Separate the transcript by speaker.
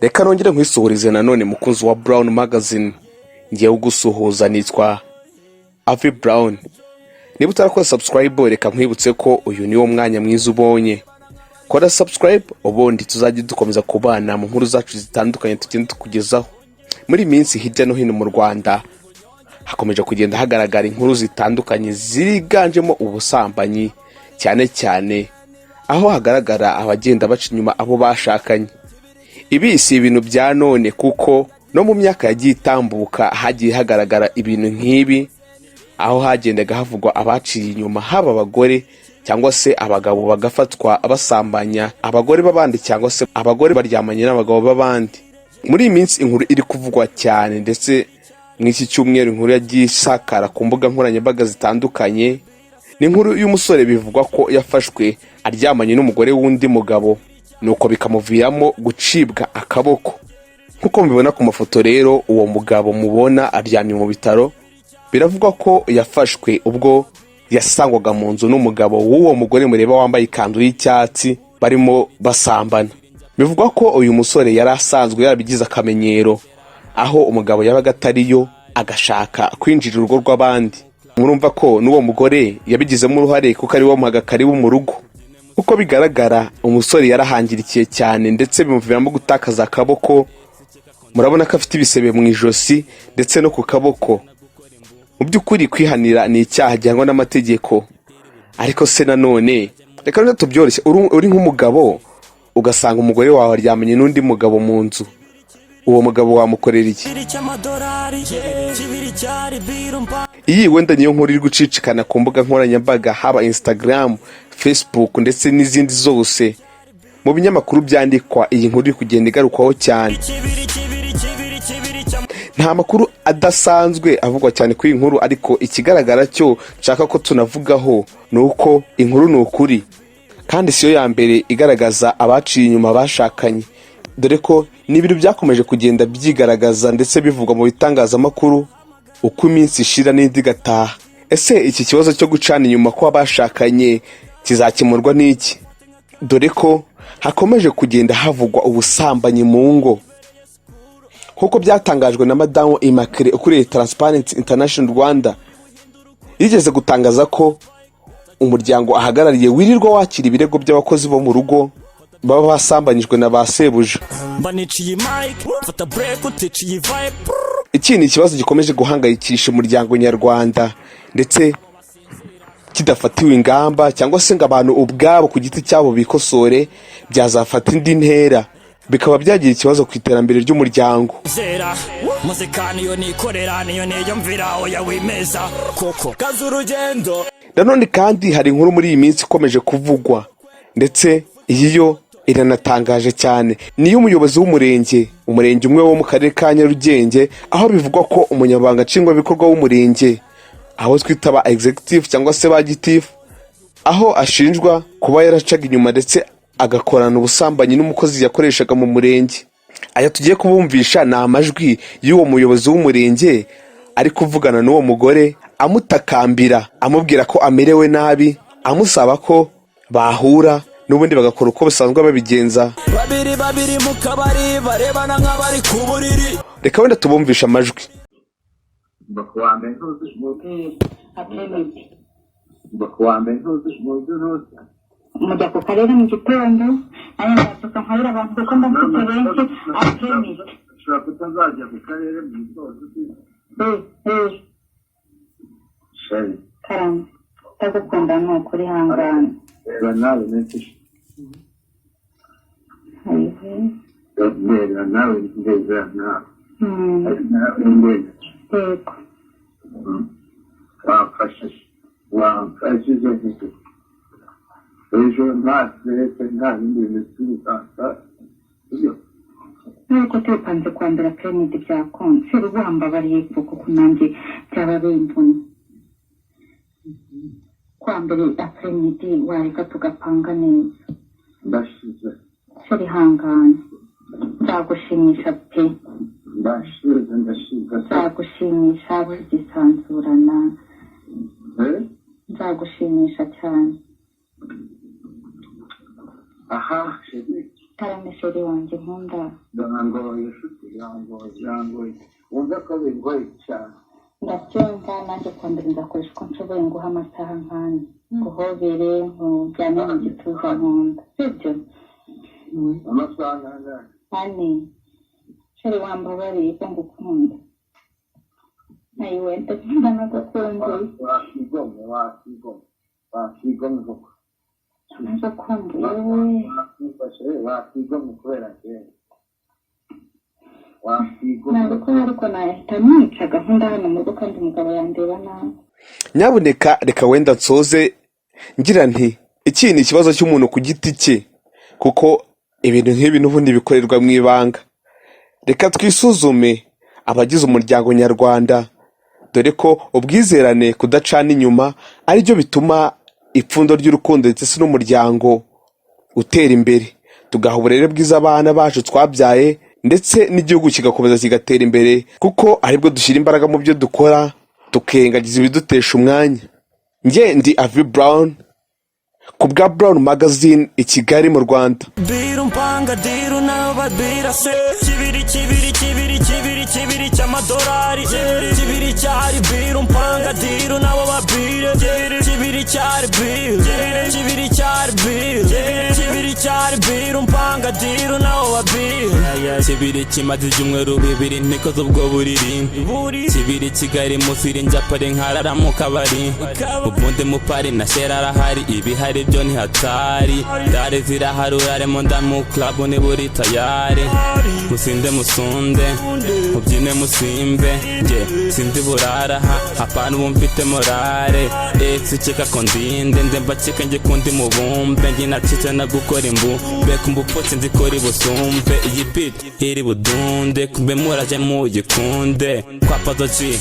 Speaker 1: Reka nongere nkwisurize nanone mukunzi wa Brown Magazine. Ngiye ugusuhuza nitwa Avi Brown. Niba utarakora subscribe reka nkwibutse ko uyu niwo mwanya mwiza ubonye. Kora subscribe ubundi tuzajye dukomeza kubana mu nkuru zacu zitandukanye tugenda tukugezaho. Muri minsi hirya no hino mu Rwanda hakomeje kugenda hagaragara inkuru zitandukanye ziriganjemo ubusambanyi cyane cyane aho hagaragara abagenda baca inyuma abo bashakanye. Ibi si ibintu bya none kuko no mu myaka yagiye itambuka hagiye hagaragara ibintu nk'ibi aho hagendaga havugwa abaciye inyuma haba abagore cyangwa se abagabo bagafatwa abasambanya abagore babandi cyangwa se abagore baryamanye n'abagabo babandi. Muri iyi minsi inkuru iri kuvugwa cyane ndetse mw'iki cyumweru inkuru yagiye isakara ku mbuga nkoranyambaga zitandukanye ni inkuru y'umusore bivugwa ko yafashwe aryamanye n'umugore w'undi mugabo nuko bikamuviramo gucibwa akaboko. Nkuko mubibona ku mafoto rero uwo mugabo mubona aryamye mu bitaro biravugwa ko yafashwe ubwo yasangwaga mu nzu n'umugabo w'uwo mugore mureba wambaye ikanzu y'icyatsi barimo basambana. Bivugwa ko uyu musore yari asanzwe yarabigize akamenyero aho umugabo yabaga atariyo agashaka kwinjira urugo rw'abandi. Murumva ko n'uwo mugore yabigizemo uruhare kuko ari wo muhaga karibu mu rugo. Uko bigaragara umusore yarahangirikiye cyane ndetse bimuviramo gutakaza akaboko. Murabona ko afite ibisebe mu ijosi ndetse no ku kaboko. Mu by'ukuri kwihanira ni icyaha gihanwa n'amategeko. Ariko se nanone reka none tubyoroshye uri nk'umugabo ugasanga umugore wawe aryamanye n'undi mugabo mu nzu. Uwo mugabo wamukorera iki? Iyi wenda niyo nkuru iri gucicikana ku mbuga nkoranyambaga haba Instagram, Facebook ndetse n'izindi zose. Mu binyamakuru byandikwa iyi nkuru iri kugenda igarukwaho cyane. Nta makuru adasanzwe avugwa cyane kuri iyi nkuru ariko ikigaragara cyo nshaka ko tunavugaho nuko inkuru ni ukuri kandi siyo ya mbere igaragaza abaciye inyuma bashakanye, dore ko n'ibintu byakomeje kugenda byigaragaza ndetse bivugwa mu bitangazamakuru uko iminsi ishira n'indi gataha. Ese iki kibazo cyo gucana inyuma ko abashakanye kizakemurwa n'iki? Dore ko hakomeje kugenda havugwa ubusambanyi mu ngo kuko byatangajwe na Madamu Immaculée ukuriye Transparency International Rwanda. Yigeze gutangaza ko umuryango ahagarariye wirirwa wakira ibirego by'abakozi bo mu rugo baba basambanyijwe na ba sebuja. Iki ni ikibazo gikomeje guhangayikisha umuryango nyarwanda ndetse kidafatiwe ingamba cyangwa se ngo abantu ubwabo ku giti cyabo bikosore byazafata indi ntera bikaba byagira ikibazo ku iterambere ry'umuryango. Nanone kandi hari inkuru muri iyi minsi ikomeje kuvugwa ndetse iyi yo iranatangaje cyane. Ni y'umuyobozi w'umurenge umwe wo mu karere ka Nyarugenge aho bivugwa ko umunyabanga nshingwabikorwa w'umurenge aho twita ba executive cyangwa se ba Gitifi aho ashinjwa kuba yaracaga inyuma ndetse agakorana ubusambanyi n'umukozi yakoreshaga mu murenge. Aya tugiye kubumvisha ni amajwi y'uwo muyobozi w'umurenge ari kuvugana n'uwo mugore amutakambira amubwira ko amerewe nabi amusaba ko bahura n'ubundi bagakora uko basanzwe babigenza. Babiri mu kabari barebana nk'abari ku buriri. Reka wenda tubumvisha amajwi.
Speaker 2: Mujya ku karere mu gitondo aya ndatuka nkabira abantu kuko ndafite benshi apremit
Speaker 3: ushobora kutazajya ku karere mu gitondo shari
Speaker 2: karama tagukunda n'ukuri hangana
Speaker 3: reba nawe nese reba nawe ndeza nawe
Speaker 2: yego
Speaker 3: wamfashije gito ejo ntaseretse nta bindi bintu by'ubutaka
Speaker 2: nuko tupanze kwambara premid byakonse rubambabariye kuko kunange cyaba bimvune kwambara premid wareka tugapanga neza
Speaker 3: ndashize
Speaker 2: seri hangana nzagushimisha pe nzagushimisha tugisanzurana nzagushimisha cyane
Speaker 3: aha sheri
Speaker 2: taramesheri wanjye nkunda
Speaker 3: ndangoye shuti yangoye wumva ko bingoye cyane
Speaker 2: ndabyumva nanjye kwambere nzakoresha uko nshoboye nguha amasaha nkane guhobere nkujyane mu gituza nkunda sibyo
Speaker 3: amasaha nkane
Speaker 2: ane sheri wambabariye ko ngukunda nayiwe ndakunda nagakunze
Speaker 3: wakigomwe koko
Speaker 2: nza kumva yewe
Speaker 3: wakigomwe kubera kera
Speaker 2: ntabwo ariko nahita nica gahunda hano mu rugo kandi umugabo yandeba nabi.
Speaker 1: Nyabuneka reka wenda nsoze ngira nti iki ni ikibazo cy'umuntu ku giti cye kuko ibintu nk'ibi n'ubundi bikorerwa mu ibanga. Reka twisuzume abagize umuryango nyarwanda dore ko ubwizerane kudacana inyuma ari byo bituma ipfundo ry'urukundo ndetse n'umuryango utera imbere, tugaha uburere bwiza abana bacu twabyaye ndetse n'igihugu kigakomeza kigatera imbere kuko aribwo dushyira imbaraga mu byo dukora tukengagiza ibidutesha umwanya. Nge ndi Avi Brown ku bwa Brown Magazine i Kigali mu Rwanda.
Speaker 4: Kibiri cy'amadolari kibiri cyari biru mpanga diru nabo babire kibiri cyari biru kibiri cyari biru mpanga diru nabo babire kibiri kimaze ibyumweru bibiri niko z'ubwo buriri kibiri Kigali musiri njapare nkarara mu kabari ubundi mu pari na shera arahari ibihari byo ni hatari dare ziraharura remo ndamu club ni buri tayari musinde musunde mubyine musimbe nge sindi buraraha hapana ubu mfite morale sikeka ko ndinde ndemba kika nge kundi mubumbe nge nacitse na gukora imbu beka mbupfutse nzikora ibusumbe iyi beat iri budunde kumbe muraje muyikunde kwapazo G